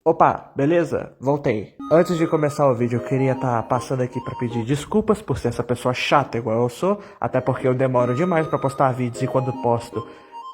Opa, beleza? Voltei. Antes de começar o vídeo, eu queria estar passando aqui pra pedir desculpas por ser essa pessoa chata igual eu sou, até porque eu demoro demais pra postar vídeos e quando posto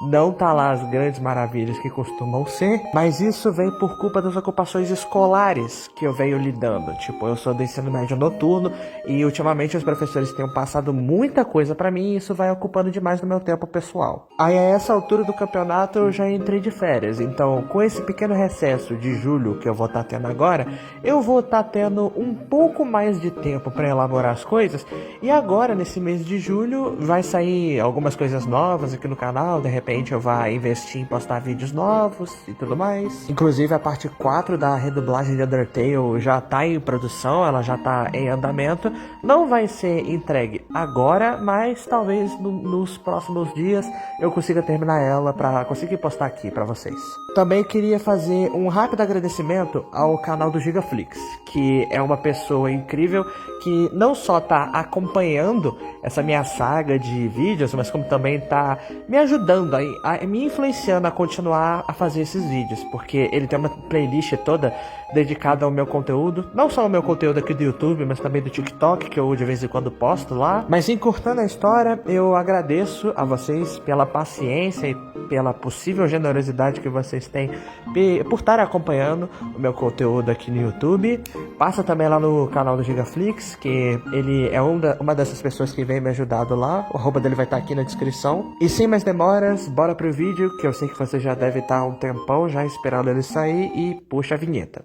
não tá lá as grandes maravilhas que costumam ser, mas isso vem por culpa das ocupações escolares que eu venho lidando. Tipo, eu sou do ensino médio noturno e ultimamente os professores têm passado muita coisa pra mim e isso vai ocupando demais do meu tempo pessoal. Aí a essa altura do campeonato eu já entrei de férias, então com esse pequeno recesso de julho que eu vou estar tendo agora, eu vou estar tendo um pouco mais de tempo pra elaborar as coisas e agora nesse mês de julho vai sair algumas coisas novas aqui no canal, de repente eu vou investir em postar vídeos novos e tudo mais. Inclusive a parte 4 da redublagem de Undertale já tá em produção, ela já tá em andamento. Não vai ser entregue agora, mas talvez nos próximos dias eu consiga terminar ela pra conseguir postar aqui pra vocês. Também queria fazer um rápido agradecimento ao canal do Gigaflix, que é uma pessoa incrível que não só tá acompanhando essa minha saga de vídeos, mas como também tá me ajudando me influenciando a continuar a fazer esses vídeos, porque ele tem uma playlist toda dedicada ao meu conteúdo, não só ao meu conteúdo aqui do YouTube, mas também do TikTok, que eu de vez em quando posto lá. Mas encurtando a história, eu agradeço a vocês pela paciência e pela possível generosidade que vocês têm por estar acompanhando o meu conteúdo aqui no YouTube. Passa também lá no canal do Gigaflix, que ele é uma dessas pessoas que vem me ajudado lá, o arroba dele vai estar aqui na descrição. E sem mais demoras, bora pro vídeo, que eu sei que você já deve estar há um tempão já esperando ele sair, e puxa a vinheta.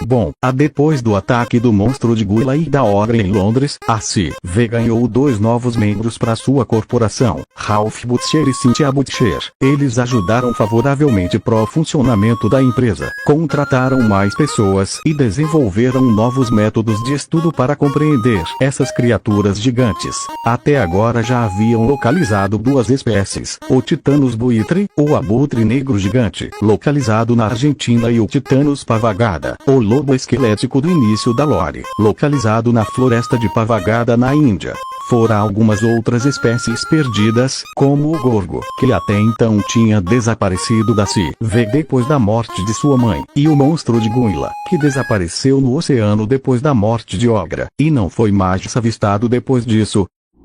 Bom, depois do ataque do monstro de Guila e da Ogre em Londres, a CV ganhou 2 novos membros para sua corporação, Ralph Butcher e Cynthia Butcher. Eles ajudaram favoravelmente pro funcionamento da empresa, contrataram mais pessoas e desenvolveram novos métodos de estudo para compreender essas criaturas gigantes. Até agora já haviam localizado 2 espécies, o Titanos buitre, ou abutre negro gigante, localizado na Argentina, e o Titanos pavagada, o lobo esquelético do início da lore, localizado na floresta de Pavagada na Índia. Fora algumas outras espécies perdidas, como o gorgo, que até então tinha desaparecido da CV depois da morte de sua mãe, e o monstro de Guila, que desapareceu no oceano depois da morte de Ogra, e não foi mais avistado depois disso.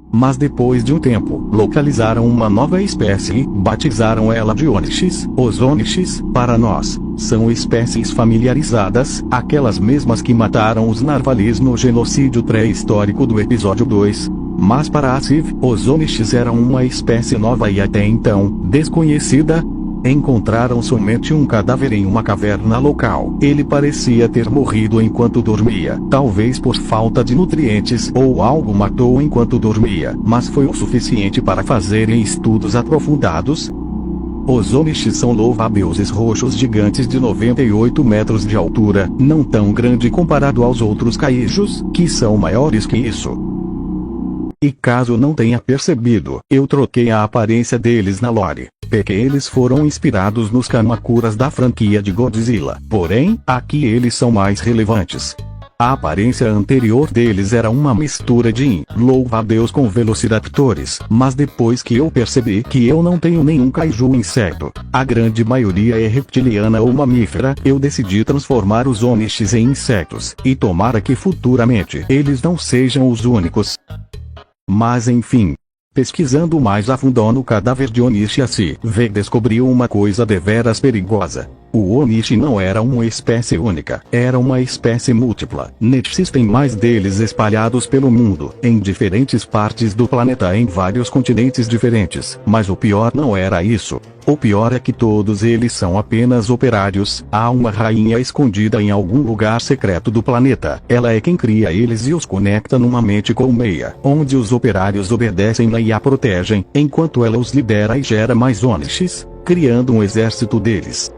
Mas depois de um tempo, localizaram uma nova espécie e batizaram ela de Onyx. Os Onyx, para nós, são espécies familiarizadas, aquelas mesmas que mataram os Narvalis no genocídio pré-histórico do episódio 2. Mas para a Civ, os Onyx eram uma espécie nova e até então, desconhecida. Encontraram somente um cadáver em uma caverna local. Ele parecia ter morrido enquanto dormia, talvez por falta de nutrientes ou algo matou enquanto dormia, mas foi o suficiente para fazerem estudos aprofundados. Os Onyx são louva-deuses roxos gigantes de 98 metros de altura, não tão grande comparado aos outros kaijus, que são maiores que isso. E caso não tenha percebido, eu troquei a aparência deles na lore, porque eles foram inspirados nos Kamakuras da franquia de Godzilla. Porém, aqui eles são mais relevantes. A aparência anterior deles era uma mistura de louva-a-Deus com velociraptores, mas depois que eu percebi que eu não tenho nenhum kaiju inseto, a grande maioria é reptiliana ou mamífera, eu decidi transformar os Onyx em insetos, e tomara que futuramente eles não sejam os únicos. Mas enfim, pesquisando mais a fundo no cadáver de Onyx, a CV descobriu uma coisa deveras perigosa. O Onyx não era uma espécie única, era uma espécie múltipla. Existem mais deles espalhados pelo mundo, em diferentes partes do planeta, em vários continentes diferentes. Mas o pior não era isso. O pior é que todos eles são apenas operários. Há uma rainha escondida em algum lugar secreto do planeta. Ela é quem cria eles e os conecta numa mente colmeia, onde os operários obedecem-la e a protegem, enquanto ela os lidera e gera mais Onyx, criando um exército deles.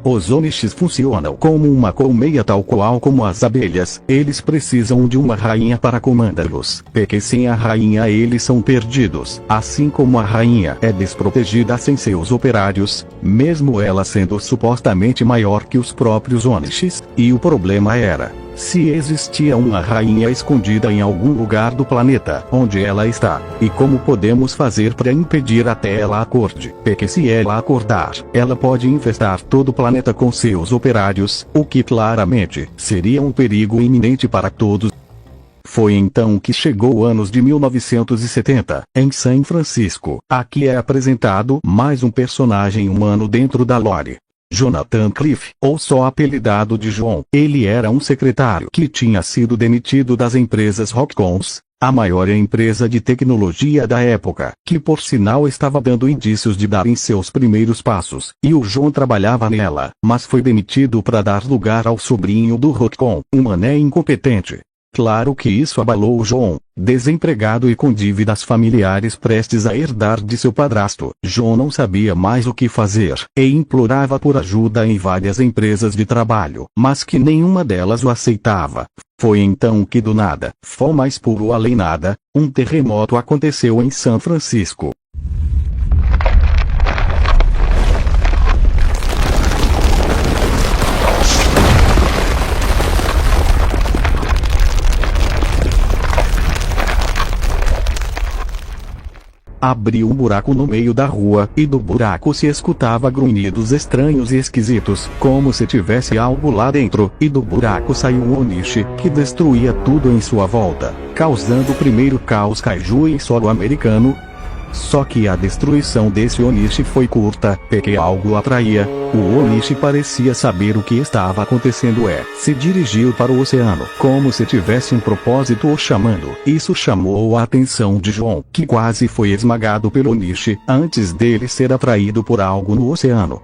Os Onyx funcionam como uma colmeia, tal qual como as abelhas. Eles precisam de uma rainha para comandá-los, porque sem a rainha eles são perdidos. Assim como a rainha é desprotegida sem seus operários, mesmo ela sendo supostamente maior que os próprios Onyx. E o problema era se existia uma rainha escondida em algum lugar do planeta, onde ela está, e como podemos fazer para impedir até ela acorde, porque se ela acordar, ela pode infestar todo o planeta com seus operários, o que claramente seria um perigo iminente para todos. Foi então que chegou o anos de 1970, em São Francisco. Aqui é apresentado mais um personagem humano dentro da lore. Jonathan Cliff, ou só apelidado de John. Ele era um secretário que tinha sido demitido das empresas Rockcons, a maior empresa de tecnologia da época, que por sinal estava dando indícios de dar em seus primeiros passos, e o John trabalhava nela, mas foi demitido para dar lugar ao sobrinho do Rockcon, um mané incompetente. Claro que isso abalou o John, desempregado e com dívidas familiares prestes a herdar de seu padrasto. John não sabia mais o que fazer, e implorava por ajuda em várias empresas de trabalho, mas que nenhuma delas o aceitava. Foi então que do nada, fó mais puro além nada, um terremoto aconteceu em São Francisco. Abriu um buraco no meio da rua, e do buraco se escutava grunhidos estranhos e esquisitos, como se tivesse algo lá dentro, e do buraco saiu um Onishi, que destruía tudo em sua volta, causando o primeiro caos kaiju em solo americano. Só que a destruição desse Onishi foi curta, porque algo o atraía. O Onishi parecia saber o que estava acontecendo se dirigiu para o oceano, como se tivesse um propósito o chamando. Isso chamou a atenção de John, que quase foi esmagado pelo Onishi, antes dele ser atraído por algo no oceano.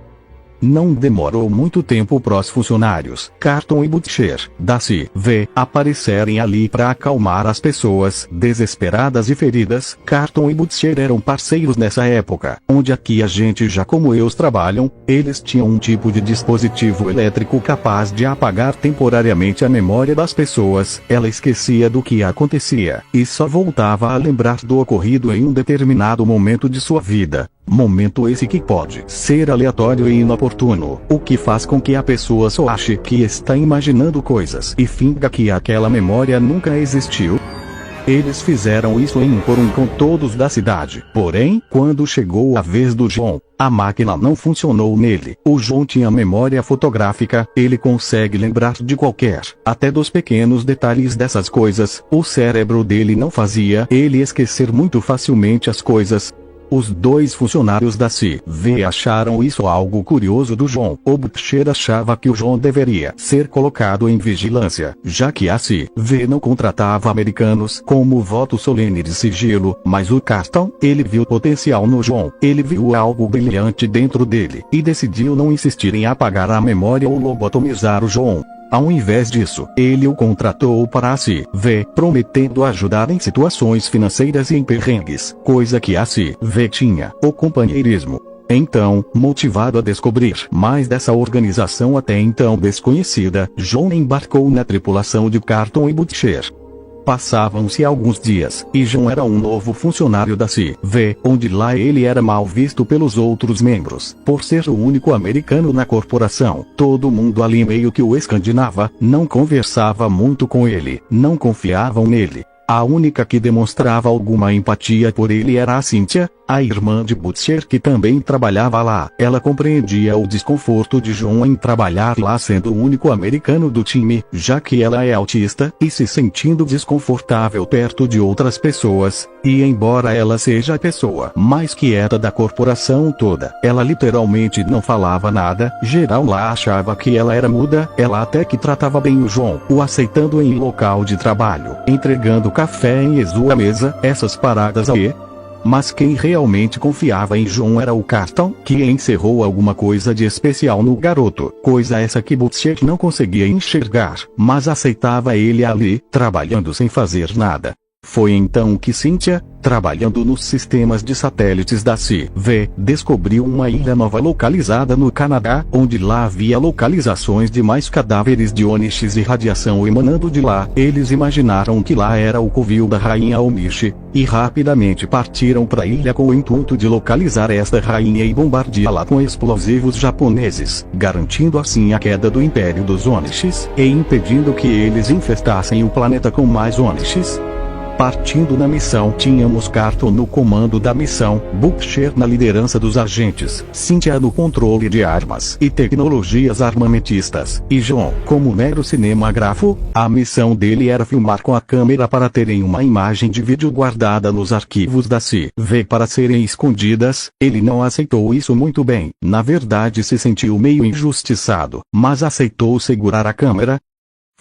Não demorou muito tempo para os funcionários, Carton e Butcher, da CV, aparecerem ali para acalmar as pessoas desesperadas e feridas. Carton e Butcher eram parceiros nessa época, onde aqui a gente já como eles trabalham. Eles tinham um tipo de dispositivo elétrico capaz de apagar temporariamente a memória das pessoas. Ela esquecia do que acontecia, e só voltava a lembrar do ocorrido em um determinado momento de sua vida. Momento esse que pode ser aleatório e inoportuno, o que faz com que a pessoa só ache que está imaginando coisas e finga que aquela memória nunca existiu. Eles fizeram isso em um por um com todos da cidade. Porém, quando chegou a vez do John, a máquina não funcionou nele. O John tinha memória fotográfica, ele consegue lembrar de qualquer, até dos pequenos detalhes dessas coisas. O cérebro dele não fazia ele esquecer muito facilmente as coisas. Os dois funcionários da CV acharam isso algo curioso do John. O Butcher achava que o John deveria ser colocado em vigilância, já que a CV não contratava americanos como voto solene de sigilo, mas o Carton, ele viu potencial no John, ele viu algo brilhante dentro dele, e decidiu não insistir em apagar a memória ou lobotomizar o John. Ao invés disso, ele o contratou para a CV, prometendo ajudar em situações financeiras e em perrengues, coisa que a CV tinha, o companheirismo. Então, motivado a descobrir mais dessa organização até então desconhecida, John embarcou na tripulação de Carton e Butcher. Passavam-se alguns dias, e John era um novo funcionário da CV, onde lá ele era mal visto pelos outros membros, por ser o único americano na corporação. Todo mundo ali meio que o escandinava, não conversava muito com ele, não confiavam nele. A única que demonstrava alguma empatia por ele era a Cynthia, a irmã de Butcher, que também trabalhava lá. Ela compreendia o desconforto de John em trabalhar lá sendo o único americano do time, já que ela é autista, e se sentindo desconfortável perto de outras pessoas. E embora ela seja a pessoa mais quieta da corporação toda, ela literalmente não falava nada. Geral lá achava que ela era muda. Ela até que tratava bem o John, o aceitando em local de trabalho, entregando café em sua mesa, essas paradas aí. Mas quem realmente confiava em John era o Carton, que encerrou alguma coisa de especial no garoto, coisa essa que Butcher não conseguia enxergar, mas aceitava ele ali, trabalhando sem fazer nada. Foi então que Cynthia, trabalhando nos sistemas de satélites da CV, descobriu uma ilha nova localizada no Canadá, onde lá havia localizações de mais cadáveres de Onish e radiação emanando de lá. Eles imaginaram que lá era o covil da rainha Onish, e rapidamente partiram para a ilha com o intuito de localizar esta rainha e bombardeá-la com explosivos japoneses, garantindo assim a queda do Império dos Onishes, e impedindo que eles infestassem o planeta com mais Onishes. Partindo na missão, tínhamos Carton no comando da missão, Butcher na liderança dos agentes, Cynthia no controle de armas e tecnologias armamentistas, e John como mero cinemagrafo. A missão dele era filmar com a câmera para terem uma imagem de vídeo guardada nos arquivos da CV para serem escondidas. Ele não aceitou isso muito bem, na verdade se sentiu meio injustiçado, mas aceitou segurar a câmera.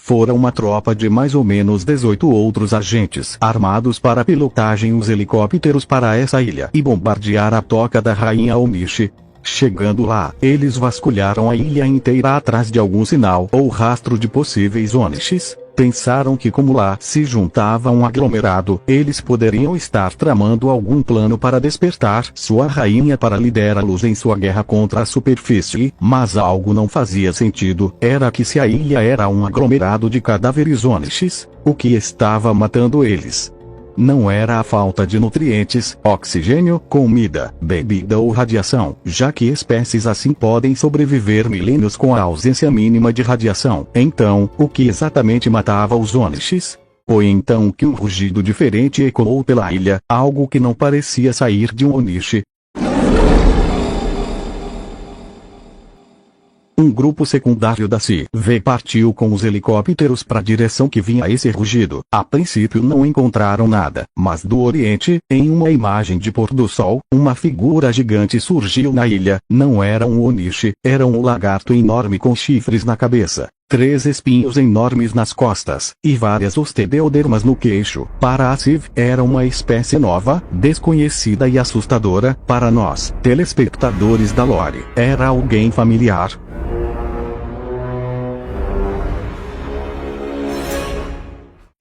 Fora uma tropa de mais ou menos 18 outros agentes armados para pilotagem os helicópteros para essa ilha e bombardear a toca da rainha Onish. Chegando lá, eles vasculharam a ilha inteira atrás de algum sinal ou rastro de possíveis Onishes. Pensaram que como lá se juntava um aglomerado, eles poderiam estar tramando algum plano para despertar sua rainha para liderá-los em sua guerra contra a superfície, mas algo não fazia sentido. Era que se a ilha era um aglomerado de cadáveres Onishes, o que estava matando eles não era a falta de nutrientes, oxigênio, comida, bebida ou radiação, já que espécies assim podem sobreviver milênios com a ausência mínima de radiação. Então, o que exatamente matava os Onishes? Foi então que um rugido diferente ecoou pela ilha, algo que não parecia sair de um Onish. Um grupo secundário da CV partiu com os helicópteros para a direção que vinha esse rugido. A princípio não encontraram nada, mas do Oriente, em uma imagem de pôr do sol, uma figura gigante surgiu na ilha. Não era um Onish, era um lagarto enorme com chifres na cabeça, 3 espinhos enormes nas costas, e várias osteodermas no queixo. Para a CV, era uma espécie nova, desconhecida e assustadora. Para nós, telespectadores da lore, era alguém familiar.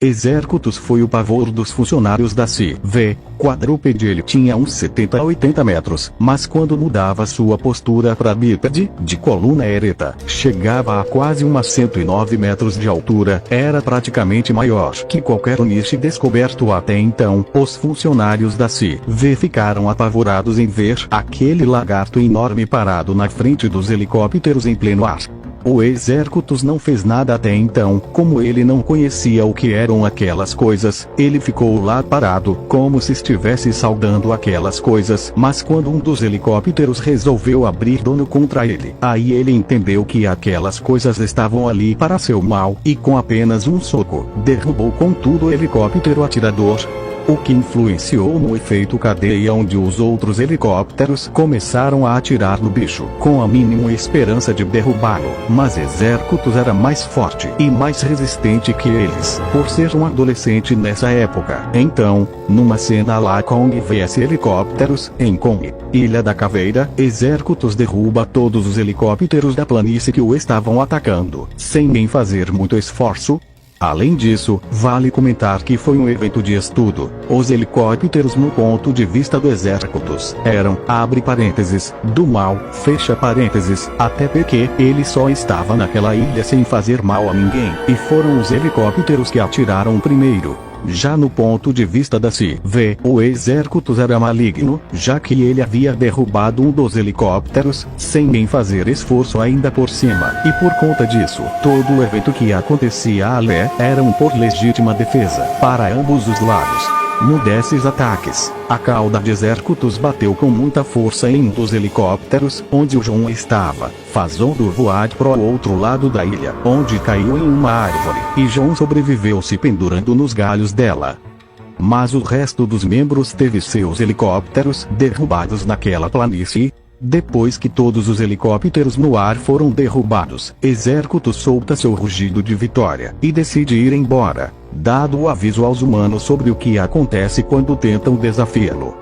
Exércitos foi o pavor dos funcionários da CV. Quadrúpede ele tinha uns 70 a 80 metros, mas quando mudava sua postura para bípede, de coluna ereta, chegava a quase umas 109 metros de altura. Era praticamente maior que qualquer Onish descoberto até então. Os funcionários da CV ficaram apavorados em ver aquele lagarto enorme parado na frente dos helicópteros em pleno ar. O Exércitos não fez nada até então. Como ele não conhecia o que eram aquelas coisas, ele ficou lá parado, como se estivesse saudando aquelas coisas. Mas quando um dos helicópteros resolveu abrir dono contra ele, aí ele entendeu que aquelas coisas estavam ali para seu mal, e com apenas um soco, derrubou com tudo o helicóptero atirador. O que influenciou no efeito cadeia, onde os outros helicópteros começaram a atirar no bicho, com a mínima esperança de derrubá-lo. Mas Exércitos era mais forte e mais resistente que eles, por ser um adolescente nessa época. Então, numa cena lá Kong vs helicópteros, em Kong, Ilha da Caveira, Exércitos derruba todos os helicópteros da planície que o estavam atacando, sem nem fazer muito esforço. Além disso, vale comentar que foi um evento de estudo. Os helicópteros no ponto de vista do Exércitos eram, abre parênteses, do mal, fecha parênteses, até porque ele só estava naquela ilha sem fazer mal a ninguém, e foram os helicópteros que atiraram primeiro. Já no ponto de vista da CV, o Exércitos era maligno, já que ele havia derrubado um dos helicópteros, sem nem fazer esforço ainda por cima, e por conta disso, todo o evento que acontecia ali era por legítima defesa, para ambos os lados. Num desses ataques, a cauda de Exércitos bateu com muita força em um dos helicópteros, onde o John estava, fazendo voar para o outro lado da ilha, onde caiu em uma árvore, e John sobreviveu se pendurando nos galhos dela. Mas o resto dos membros teve seus helicópteros derrubados naquela planície. Depois que todos os helicópteros no ar foram derrubados, Exércitos solta seu rugido de vitória e decide ir embora, dado o aviso aos humanos sobre o que acontece quando tentam desafiá-lo.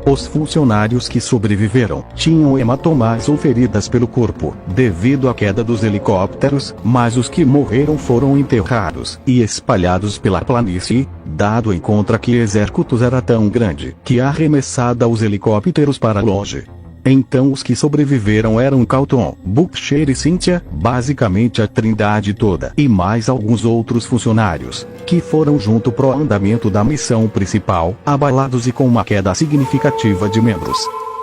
Os funcionários que sobreviveram tinham hematomas ou feridas pelo corpo, devido à queda dos helicópteros, mas os que morreram foram enterrados e espalhados pela planície, dado em conta que Exércitos era tão grande que arremessada os helicópteros para longe. Então os que sobreviveram eram Carlton, Butcher e Cynthia, basicamente a trindade toda, e mais alguns outros funcionários, que foram junto pro andamento da missão principal, abalados e com uma queda significativa de membros.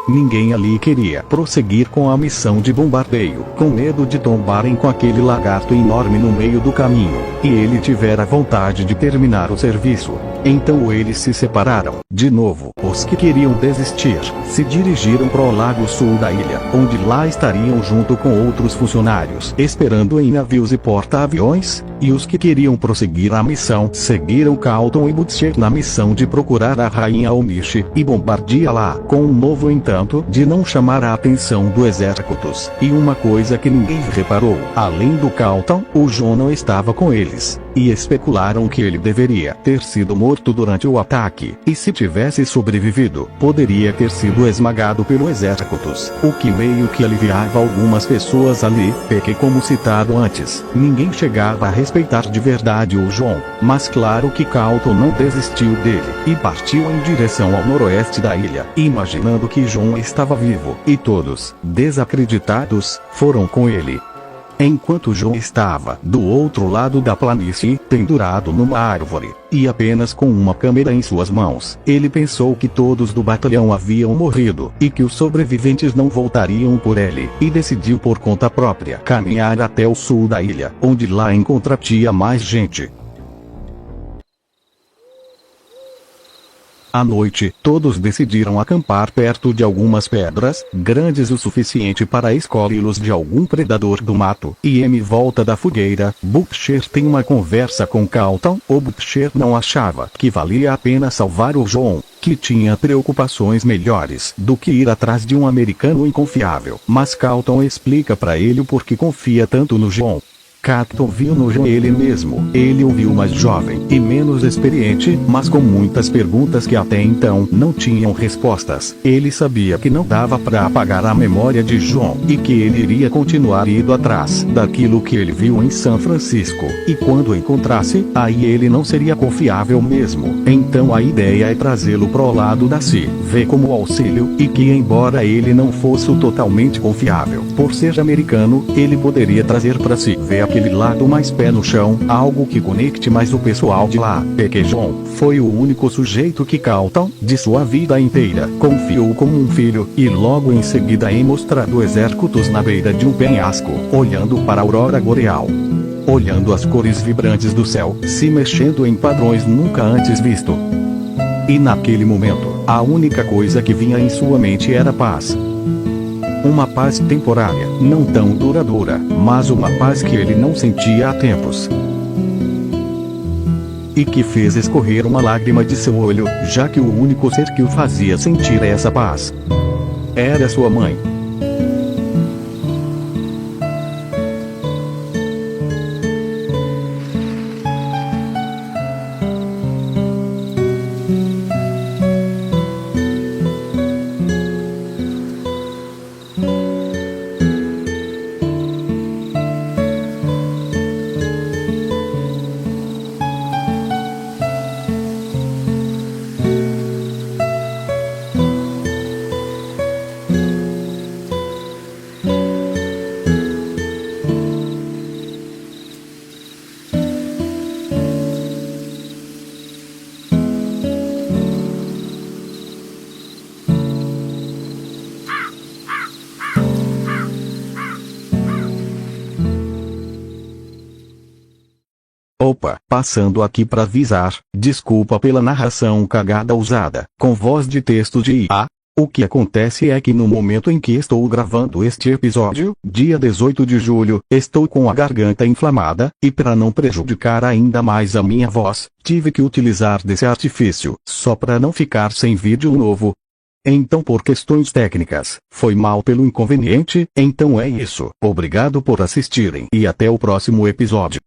Ninguém ali queria prosseguir com a missão de bombardeio, com medo de tombarem com aquele lagarto enorme no meio do caminho, e ele tivera vontade de terminar o serviço. Então eles se separaram. De novo, os que queriam desistir, se dirigiram para o lado sul da ilha, onde lá estariam junto com outros funcionários, esperando em navios e porta-aviões, e os que queriam prosseguir a missão, seguiram Carlton e Butcher na missão de procurar a rainha Omish, e bombardeá-la, com um novo entanto de não chamar a atenção do Exércitos. E uma coisa que ninguém reparou, além do Carlton, o John não estava com eles, e especularam que ele deveria ter sido morto durante o ataque, e se tivesse sobrevivido, poderia ter sido esmagado pelo Exércitos, o que meio que aliviava algumas pessoas ali, porque como citado antes, ninguém chegava a respeitar de verdade o John, mas claro que Carlton não desistiu dele, e partiu em direção ao noroeste da ilha, imaginando que John estava vivo, e todos, desacreditados, foram com ele. Enquanto John estava do outro lado da planície, pendurado numa árvore, e apenas com uma câmera em suas mãos, ele pensou que todos do batalhão haviam morrido, e que os sobreviventes não voltariam por ele, e decidiu por conta própria caminhar até o sul da ilha, onde lá encontraria mais gente. À noite, todos decidiram acampar perto de algumas pedras, grandes o suficiente para escolhê-los de algum predador do mato, e em volta da fogueira, Butcher tem uma conversa com Carlton. O Butcher não achava que valia a pena salvar o John, que tinha preocupações melhores do que ir atrás de um americano inconfiável, mas Carlton explica para ele o porquê confia tanto no John. Carlton viu no John ele mesmo. Ele o viu mais jovem e menos experiente, mas com muitas perguntas que até então não tinham respostas. Ele sabia que não dava para apagar a memória de John, e que ele iria continuar indo atrás daquilo que ele viu em São Francisco, e quando encontrasse, aí ele não seria confiável mesmo. Então a ideia é trazê-lo pro lado da CV como auxílio, e que embora ele não fosse o totalmente confiável, por ser americano, ele poderia trazer para CV aquele lado mais pé no chão, algo que conecte mais o pessoal de lá. Porque John foi o único sujeito que Carlton, de sua vida inteira, confiou como um filho, e logo em seguida é mostrado Exércitos na beira de um penhasco, olhando para a aurora boreal. Olhando as cores vibrantes do céu, se mexendo em padrões nunca antes visto. E naquele momento, a única coisa que vinha em sua mente era paz. Uma paz temporária, não tão duradoura, mas uma paz que ele não sentia há tempos. E que fez escorrer uma lágrima de seu olho, já que o único ser que o fazia sentir essa paz era sua mãe. Opa, passando aqui para avisar, desculpa pela narração cagada usada, com voz de texto de IA. O que acontece é que no momento em que estou gravando este episódio, dia 18 de julho, estou com a garganta inflamada, e para não prejudicar ainda mais a minha voz, tive que utilizar desse artifício, só para não ficar sem vídeo novo. Então por questões técnicas, foi mal pelo inconveniente, então é isso. Obrigado por assistirem e até o próximo episódio.